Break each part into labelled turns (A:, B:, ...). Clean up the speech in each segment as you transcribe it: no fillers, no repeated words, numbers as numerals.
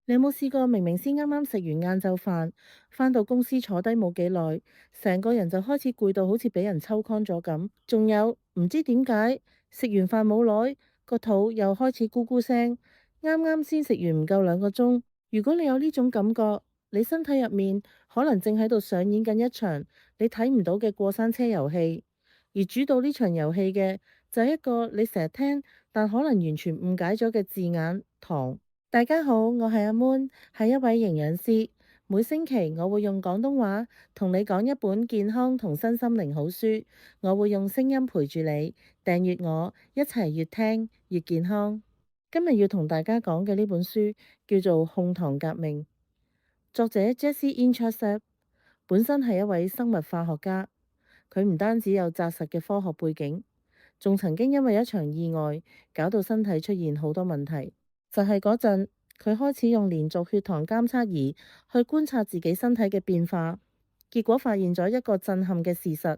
A: 你有冇試過明明先啱啱食完晏晝飯，返到公司坐低冇幾耐，成個人就開始攰到好似俾人抽乾咗咁？仲有唔知點解食完飯冇耐，個肚又開始咕咕聲，啱啱先食完唔夠2個鐘。如果你有呢種感覺，你身體入面可能正喺度上演緊一場你睇唔到嘅過山車遊戲，而主導呢場遊戲嘅就係一個你成日聽但可能完全誤解咗嘅字眼糖。大家好，我係阿 Moon，係一位營養師。每星期我會用廣東話同你講一本健康同身心靈好書，我會用聲音陪住你，訂閱我，一齊越聽越健康。今日要同大家講嘅呢本書叫做《控糖革命》，作者 Jesse Inchauspeh 本身係一位生物化學家，佢唔單止有紮實嘅科學背景，仲曾經因為一場意外搞到身體出現好多問題。就係嗰陣，佢開始用連續血糖監測儀去觀察自己身體嘅變化，結果發現咗一個震撼嘅事實：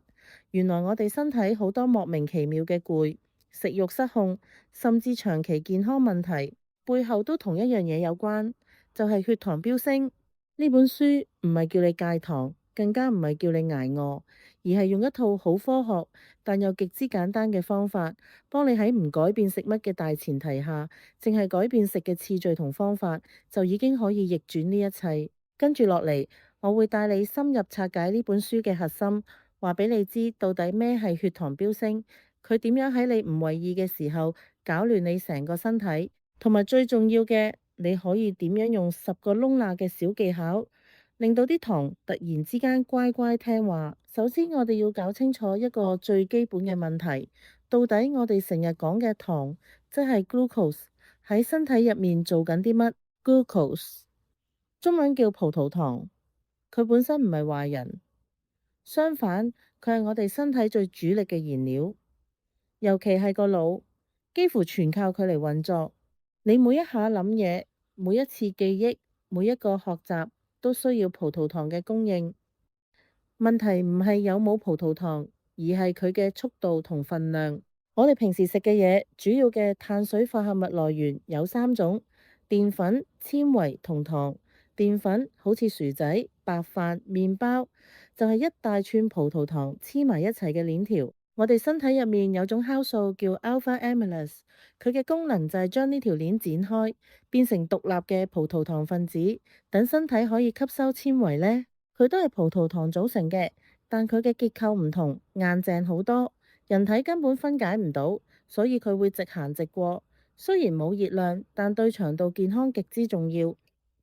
A: 原來我哋身體好多莫名其妙嘅攰、食慾失控，甚至長期健康問題，背後都同一樣嘢有關，就係血糖飆升。呢本書唔係叫你戒糖，更加唔係叫你捱餓，而係用一套好科學但又極之簡單嘅方法，幫你喺唔改變食物嘅大前提下，淨係改變食嘅次序同方法，就已經可以逆轉呢一切。跟住落嚟，我會帶你深入拆解呢本書嘅核心，話俾你知到底咩係血糖飆升，佢點樣喺你唔為意嘅時候搞亂你成個身體，同埋最重要嘅，你可以點樣用10個窿罅嘅小技巧，令到啲糖突然之間乖乖聽話。首先，我哋要搞清楚一個最基本嘅問題，到底我哋成日講嘅糖，即係 glucose，喺身體入面做緊啲乜？glucose 中文叫葡萄糖，佢本身唔係壞人，相反，佢係我哋身體最主力嘅燃料，尤其係個腦，幾乎全靠佢嚟運作。你每一下諗嘢，每一次記憶，每一個學習，都需要葡萄糖嘅供應。問題唔係有冇葡萄糖，而係佢嘅速度同分量。我哋平時食嘅嘢，主要嘅碳水化合物來源有3種：澱粉、纖維同糖。澱粉好似薯仔、白飯、麵包，就係一大串葡萄糖黐埋一齊嘅鏈條。我哋身體入面有種酵素叫 alpha amylase，佢嘅功能就係將呢條鏈展開，變成獨立嘅葡萄糖分子，等身體可以吸收纖維呢。佢都係葡萄糖組成嘅，但佢嘅結構唔同，硬淨好多，人體根本分解唔到，所以佢會直行直過。雖然冇熱量，但對腸道健康極之重要。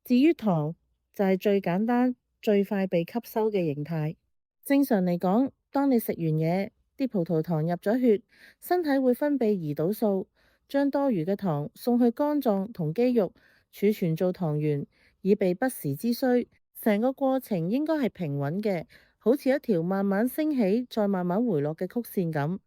A: 至於糖，就係最簡單、最快被吸收嘅形態。正常嚟講，當你食完嘢，啲葡萄糖入咗血，身體會分泌胰島素，將多餘嘅糖送去肝臟同肌肉儲存做糖原，以備不時之需。成個過程應該係平穩嘅，好似一條慢慢升起再慢慢回落嘅曲線咁。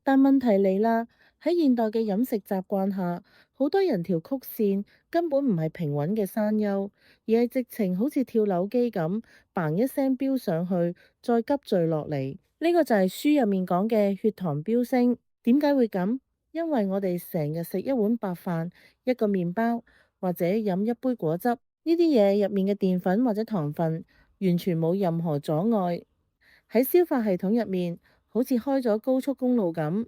A: 但問題嚟啦，喺現代嘅飲食習慣下，好多人條曲線根本唔係平穩嘅山丘，而係直情好似跳樓機咁，嘭一聲飆上去，再急墜落嚟。呢個就係書入面講嘅血糖飆升。點解會咁？因為我哋成日食一碗白飯、一個麵包或者飲一杯果汁，呢啲嘢入面嘅澱粉或者糖分完全冇任何阻礙，喺消化系統入面，好似開咗高速公路咁，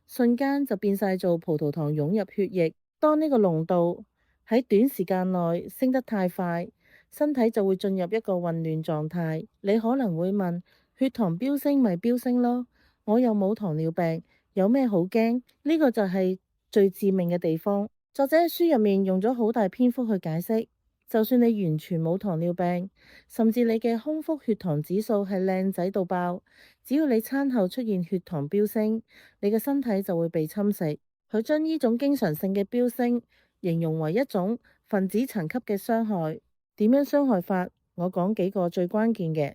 A: 瞬間就變晒做葡萄糖湧入血液。當呢個濃度喺短時間內升得太快，身體就會進入一個混亂狀態。你可能會問：血糖飆升咪飆升咯，我又冇糖尿病，有咩好驚？呢個就係最致命嘅地方。作者喺書入面用咗好大篇幅去解釋。就算你完全冇糖尿病，甚至你嘅空腹血糖指數係靚仔到爆，只要你餐後出現血糖飆升，你嘅身體就會被侵蝕。佢將呢種經常性嘅飆升形容為一種分子層級嘅傷害。點樣傷害法？我講幾個最關鍵嘅。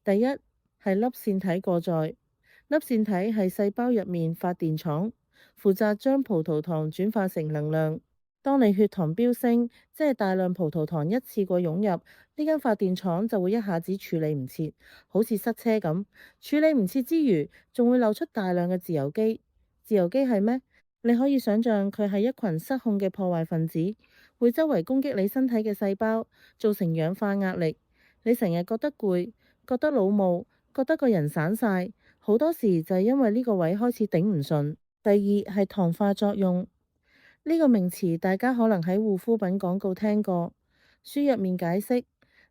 A: 第一係粒線體過載。粒線體係細胞入面發電廠，負責將葡萄糖轉化成能量。當你血糖飆升，即係大量葡萄糖一次過湧入，呢間發電廠就會一下子處理唔切，好似塞車咁。處理唔切之餘，仲會流出大量嘅自由基。自由基係咩？你可以想象佢係一群失控嘅破壞分子，會周圍攻擊你身體嘅細胞，造成氧化壓力。你成日覺得攰，覺得腦霧，覺得個人散晒，好多時就係因為呢個位開始頂唔順。第二係糖化作用，呢個名詞大家可能喺護膚品廣告聽過。書入面解釋，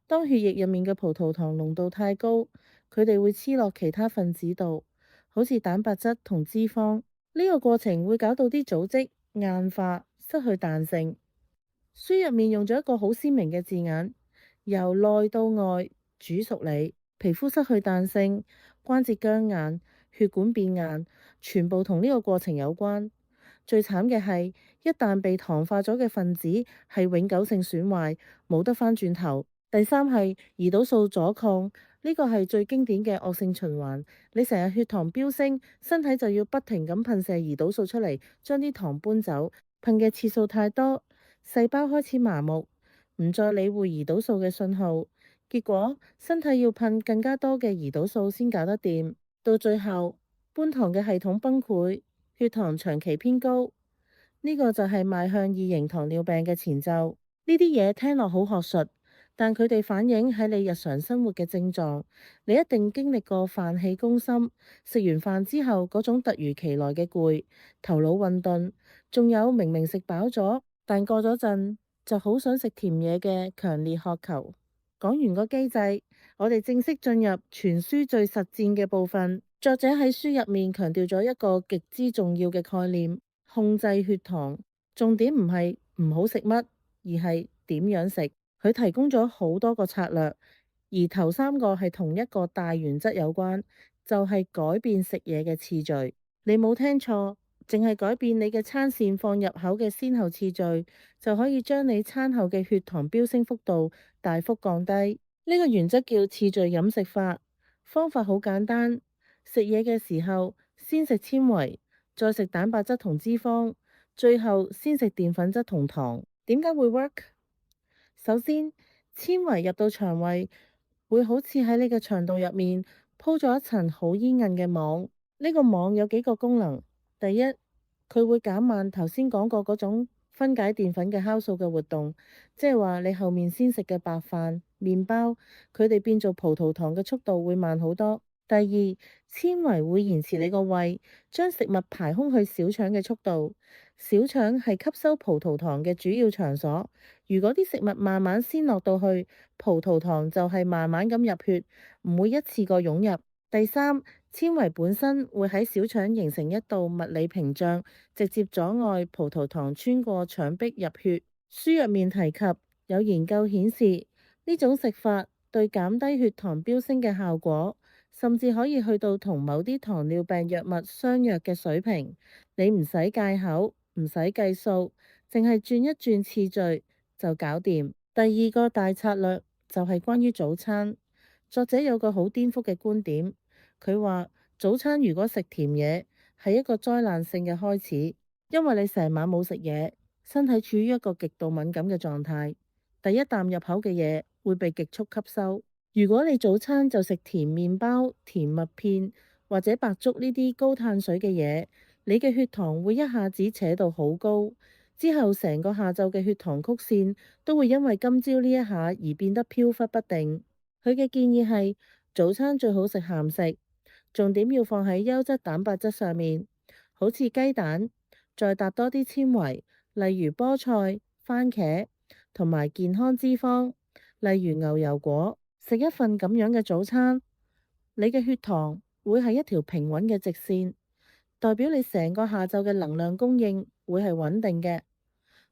A: 當血液入面嘅葡萄糖濃度太高，佢哋會黐落其他分子度，好似蛋白質同脂肪。呢個過程會搞到啲組織硬化，失去彈性。書入面用咗一個好鮮明嘅字眼，由內到外煮熟你，皮膚失去彈性，關節僵硬，血管變硬，全部同呢個過程有關。最慘嘅係，一旦被糖化咗嘅分子係永久性損壞，冇得返轉頭。第三係胰島素阻抗，呢個係最經典嘅惡性循環。你成日血糖飆升，身體就要不停咁噴射胰島素出嚟，將啲糖搬走。噴嘅次數太多，細胞開始麻木，唔再理會胰島素嘅信號，結果身體要噴更加多嘅胰島素先搞得掂。到最後，搬糖嘅系統崩潰，血糖長期偏高，呢個就係邁向二型糖尿病嘅前奏。呢啲嘢聽落好學術，但佢哋反映喺你日常生活嘅症狀。你一定經歷過飯氣攻心，食完飯之後嗰種突如其來嘅攰，頭腦混沌，仲有明明食飽咗，但過咗陣就好想食甜嘢嘅強烈渴求。講完個機制，我哋正式進入全書最實戰嘅部分。作者喺書入面強調咗一個極之重要嘅概念：控制血糖。重點唔係唔好食乜，而係點樣食。佢提供咗好多個策略，而頭三個係同一個大原則有關，就係改變食嘢嘅次序。你冇聽錯，淨係改變你嘅餐膳放入口嘅先後次序，就可以將你餐後嘅血糖飆升幅度大幅降低。呢個原則叫次序飲食法，方法好簡單。食嘢嘅時候，先食纖維，再食蛋白質同脂肪，最後先食澱粉質同糖。點解會 work？ 首先，纖維入到腸胃，會好似喺你嘅腸道入面鋪咗一層好煙韌嘅網。呢個網有幾個功能。第一，佢會減慢頭先講過嗰種分解澱粉嘅酵素嘅活動，即係話你後面先食嘅白飯、麵包，佢哋變做葡萄糖嘅速度會慢好多。第二，纖維會延遲你個胃將食物排空去小腸嘅速度。小腸係吸收葡萄糖嘅主要場所。如果啲食物慢慢先落到去，葡萄糖就係慢慢咁入血，唔會一次過湧入。第三，纖維本身會喺小腸形成一道物理屏障，直接阻礙葡萄糖穿過腸壁入血。書入面提及有研究顯示，呢種食法對減低血糖飆升嘅效果，甚至可以去到同某啲糖尿病藥物相若嘅水平。你唔使戒口，唔使計數，淨係轉一轉次序就搞掂。第二個大策略就係關於早餐。作者有個好顛覆嘅觀點，佢話早餐如果食甜嘢係一個災難性嘅開始，因為你成晚冇食嘢，身體處於一個極度敏感嘅狀態，第一啖入口嘅嘢會被極速吸收。如果你早餐就食甜麵包、甜麥片或者白粥呢啲高碳水嘅嘢，你嘅血糖會一下子扯到好高，之後成個下晝嘅血糖曲線都會因為今朝呢一下而變得飄忽不定。佢嘅建議係早餐最好食鹹食，重點要放喺優質蛋白質上面，好似雞蛋，再搭多啲纖維，例如菠菜、番茄，同埋健康脂肪，例如牛油果。食一份咁樣嘅早餐，你嘅血糖會係一條平穩嘅直線，代表你成個下晝嘅能量供應會係穩定嘅，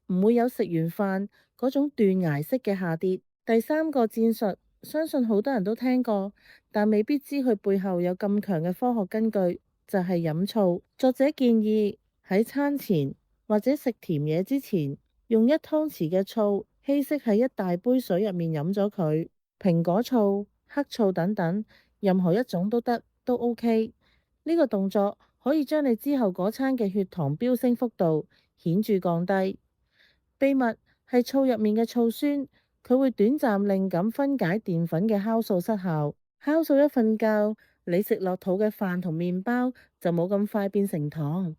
A: 唔會有食完飯嗰種斷崖式嘅下跌。第三個戰術，相信好多人都聽過，但未必知佢背後有咁強嘅科學根據，就係飲醋。作者建議喺餐前或者食甜嘢之前，用1湯匙嘅醋稀釋喺一大杯水入面飲咗佢。蘋果醋、黑醋等等，任何一種都得，都 OK。呢個動作可以將你之後嗰餐嘅血糖飆升幅度顯著降低。秘密係醋入面嘅醋酸，佢會短暫令咁分解澱粉嘅酵素失效。酵素一瞓覺，你食落肚嘅飯同麵包就冇咁快變成糖，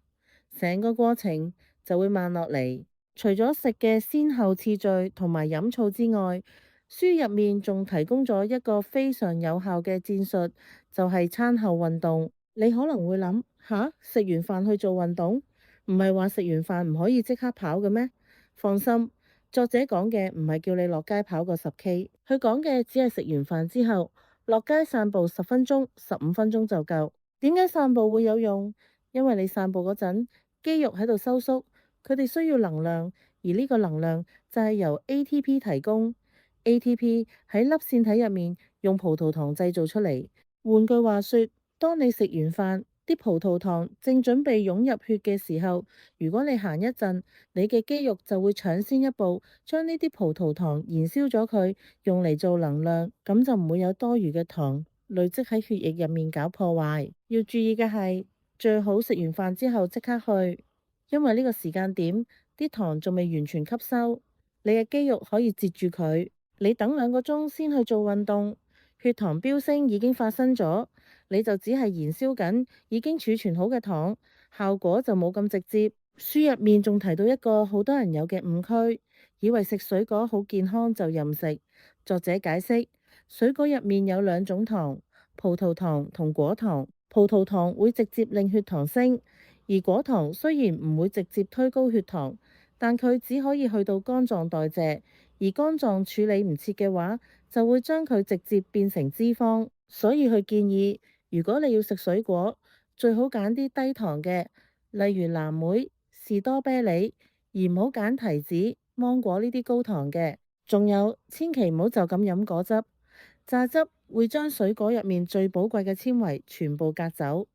A: 成個過程就會慢落嚟。除咗食嘅先後次序同埋飲醋之外，書入面仲提供咗一個非常有效嘅戰術，就係餐後運動。你可能會諗，吓，食完飯去做運動，唔係話食完飯唔可以即刻跑嘅咩？放心，作者講嘅唔係叫你落街跑個10K，佢講嘅只係食完飯之後落街散步10分鐘、15分鐘就夠。點解散步會有用？因為你散步嗰陣，肌肉喺度收縮，佢哋需要能量，而呢個能量就係由 ATP 提供。ATP 喺粒線體入面用葡萄糖製造出嚟。換句話說，當你食完飯，啲葡萄糖正準備湧入血嘅時候，如果你行一陣，你嘅肌肉就會搶先一步將呢啲葡萄糖燃燒咗佢，用嚟做能量，咁就唔會有多餘嘅糖累積喺血液入面搞破壞。要注意嘅係，最好食完飯之後即刻去，因為呢個時間點啲糖仲未完全吸收，你嘅肌肉可以截住佢。你等2個鐘先去做運動，血糖飆升已經發生咗，你就只係燃燒緊已經儲存好嘅糖，效果就冇咁直接。書入面仲提到一個好多人有嘅誤區，以為食水果好健康就任食。作者解釋，水果入面有2種糖，葡萄糖同果糖。葡萄糖會直接令血糖升，而果糖雖然唔會直接推高血糖，但佢只可以去到肝臟代謝，而肝臟處理唔切嘅話，就會將佢直接變成脂肪。所以佢建議，如果你要食水果，最好揀啲低糖嘅，例如藍莓、士多啤梨，而唔好揀提子、芒果呢啲高糖嘅。仲有，千祈唔好就咁飲果汁，榨汁會將水果入面最寶貴嘅纖維全部隔走，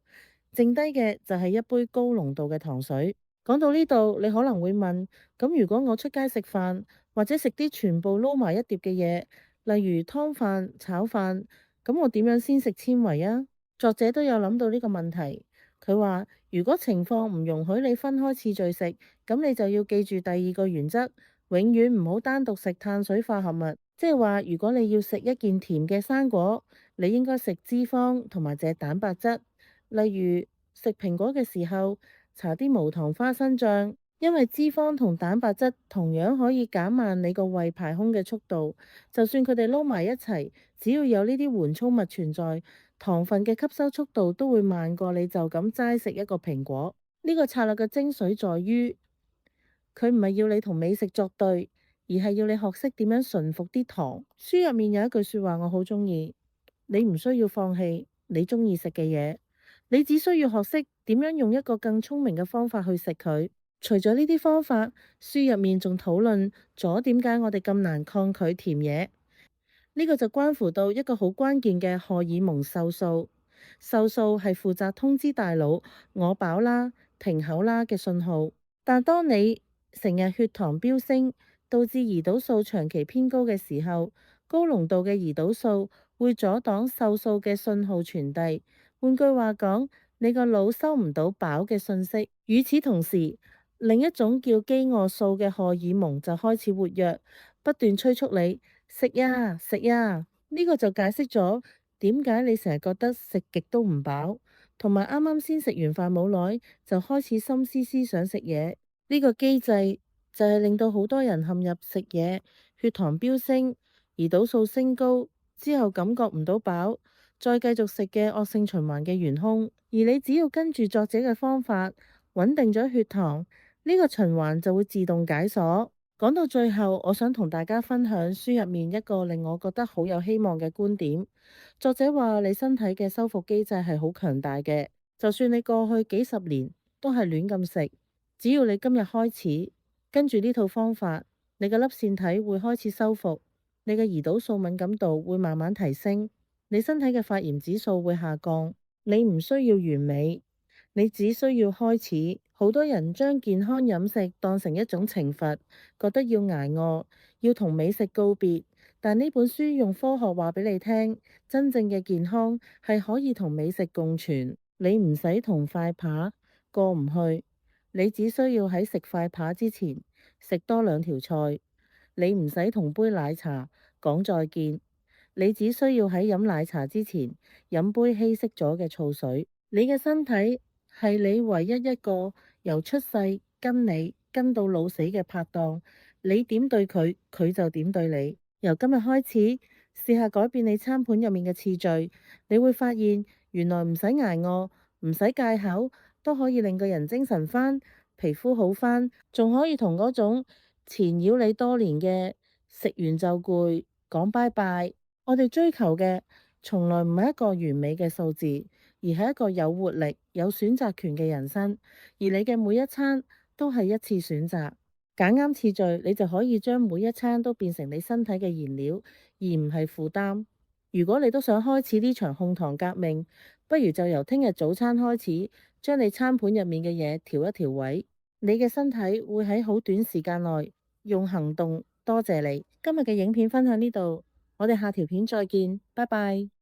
A: 剩低嘅就係一杯高濃度嘅糖水。講到呢度，你可能會問，咁如果我出街食飯，或者食啲全部撈埋一碟嘅嘢，例如湯飯、炒飯，咁我點樣先食纖維啊？作者都有諗到呢個問題，佢話如果情況唔容許你分開次序食，咁你就要記住第2個原則，永遠唔好單獨食碳水化合物。即係話，如果你要食一件甜嘅生果，你應該食脂肪同埋隻蛋白質。例如食蘋果嘅時候，搽啲無糖花生醬，因為脂肪同蛋白質同樣可以減慢你個胃排空嘅速度。就算佢哋撈埋一齊，只要有呢啲緩衝物存在，糖分嘅吸收速度都會慢過你就咁齋食一個蘋果。呢個策略嘅精髓在於，佢唔係要你同美食作對，而係要你學識點樣馴服啲糖。書入面有一句說話我好中意，你唔需要放棄你中意食嘅嘢，你只需要學識點樣用一個更聰明嘅方法去食佢。除咗呢啲方法，書入面仲討論咗點解我哋咁難抗拒甜嘢。呢個就關乎到一個好關鍵嘅荷爾蒙瘦素。瘦素係負責通知大腦我飽啦、停口啦嘅信號。但當你成日血糖飆升，導致胰島素長期偏高嘅時候，高濃度嘅胰島素會阻擋瘦素嘅信號傳遞。換句話講，你個腦收唔到飽嘅信息。與此同時，另一種叫飢餓素嘅荷爾蒙就開始活躍，不斷催促你食呀食呀。呢個就解釋咗點解你成日覺得食極都唔飽，同埋啱啱先食完飯冇耐就開始心思思想食嘢。呢個機制就係令到好多人陷入食嘢、血糖飆升、胰島素升高之後感覺唔到飽，再繼續食嘅惡性循環嘅元兇。而你只要跟住作者嘅方法，穩定咗血糖，呢個循環就會自動解鎖。講到最後，我想同大家分享書入面一個令我覺得好有希望嘅觀點。作者話你身體嘅修復機制係好強大嘅，就算你過去幾十年都係亂咁食，只要你今日開始跟住呢套方法，你嘅粒線體會開始修復，你嘅胰島素敏感度會慢慢提升，你身體嘅發炎指數會下降。你唔需要完美，你只需要開始。好多人將健康飲食當成一種懲罰，覺得要捱餓，要同美食告別。但呢本書用科學話俾你聽，真正嘅健康係可以同美食共存。你唔使同塊扒過唔去，你只需要喺食塊扒之前食多2條菜。你唔使同杯奶茶講再見，你只需要喺飲奶茶之前飲杯稀釋咗嘅醋水。你嘅身體係你唯一一個由出世跟你跟到老死嘅拍檔，你點對佢，佢就點對你。由今日開始，試下改變你餐盤入面嘅次序，你會發現原來唔使捱餓，唔使戒口，都可以令個人精神返，皮膚好返，仲可以同嗰種纏繞你多年嘅食完就攰講拜拜。我哋追求嘅從來唔係一個完美嘅數字，而係一個有活力、有選擇權嘅人生。而你嘅每一餐都係一次選擇，揀啱次序，你就可以將每一餐都變成你身體嘅燃料，而唔係負擔。如果你都想開始呢場控糖革命，不如就由聽日早餐開始，將你餐盤入面嘅嘢調一調位，你嘅身體會喺好短時間內用行動多謝你。今日嘅影片分享呢度，我哋下條片再見，拜拜。